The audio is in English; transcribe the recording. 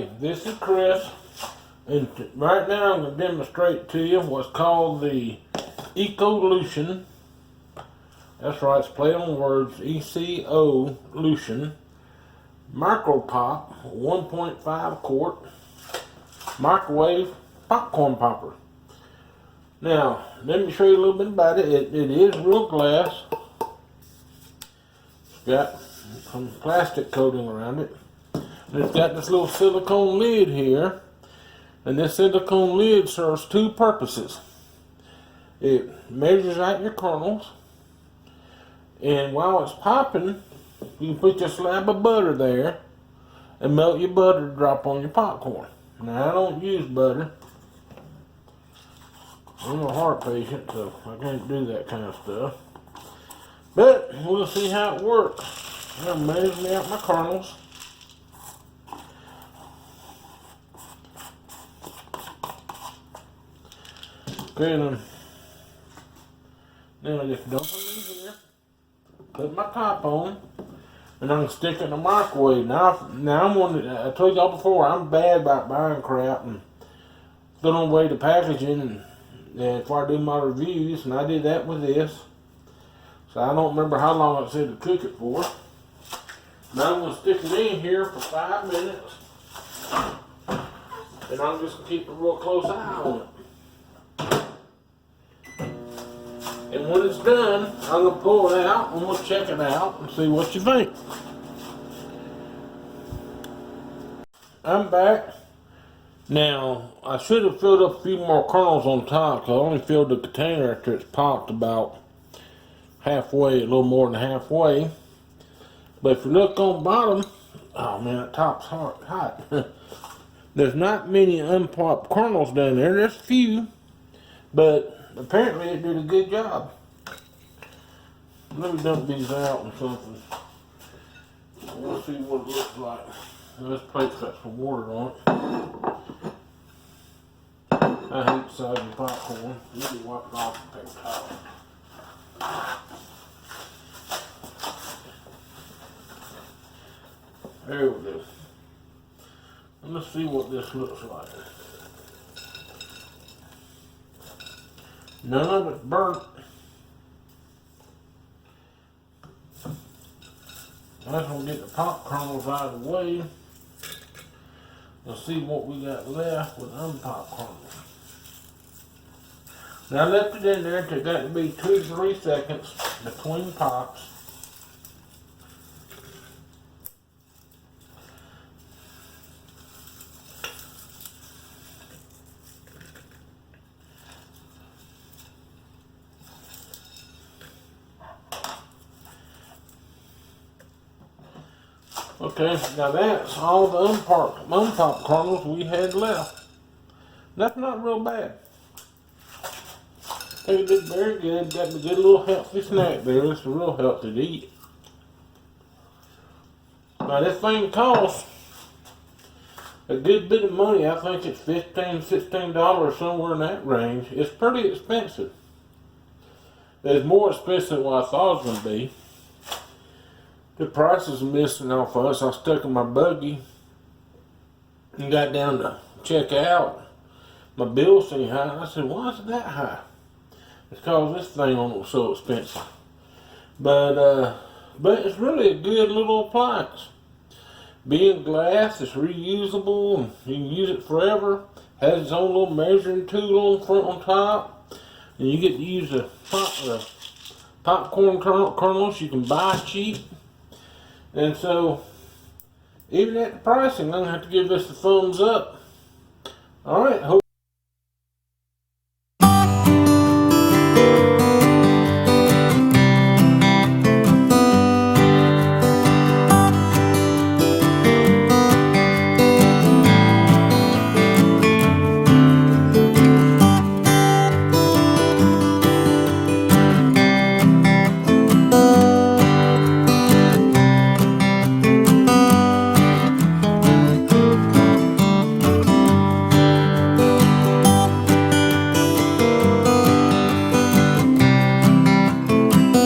everybody, this is Chris, and right now I'm going to demonstrate to you what's called the Ecolution. That's right, it's play on words, Ecolution Micro-Pop 1.5 quart microwave popcorn popper. Now, let me show you a little bit about it. It is real glass. It's got some plastic coating around it. It's got this little silicone lid here, and this silicone lid serves two purposes. It measures out your kernels, and while it's popping, you can put your slab of butter there and melt your butter to drop on your popcorn. Now, I don't use butter. I'm a heart patient, so I can't do that kind of stuff. But we'll see how it works. I'm going to measure out my kernels. Okay, then I just dump them in here, put my top on, and I'm going to stick it in the microwave. Now I'm one that, I told y'all before, I'm bad about buying crap and throwing away the packaging and before I do my reviews, and I did that with this. So I don't remember how long it said to cook it for. Now I'm going to stick it in here for 5 minutes, and I'm just going to keep a real close eye on it. And when it's done, I'm going to pull it out and we'll check it out and see what you think. I'm back. Now, I should have filled up a few more kernels on top, because I only filled the container after it's popped about halfway, a little more than halfway. But if you look on the bottom, oh man, that top's hot. There's not many unpopped kernels down there. There's a few, but apparently it did a good job. Let me dump these out and something. We'll see what it looks like. This plate's got some water on it. I hate sagging popcorn. You can wipe it off with paper towel. There we go. And let's see what this looks like. None of it's burnt. I'm just going to get the pop kernels out of the way. Let's see what we got left with unpopped kernels. Now I left it in there until it got to be 2 to 3 seconds between pops. Okay, now that's all the unpopped kernels we had left. That's not real bad. It did very good. Got me a good little healthy snack there. It's real healthy to eat. Now this thing costs a good bit of money. I think it's $15, $16, somewhere in that range. It's pretty expensive. It's more expensive than what I thought it was going to be. The prices are missing off of us. I stuck in my buggy and got down to check out. My bill seemed high. And I said, why is it that high? It's because this thing on it was so expensive. But it's really a good little appliance. Being glass, it's reusable and you can use it forever. Has its own little measuring tool on front on top. And you get to use the popcorn kernels you can buy cheap. And so, even at the pricing, I'm going to have to give this a thumbs up. Alright, hope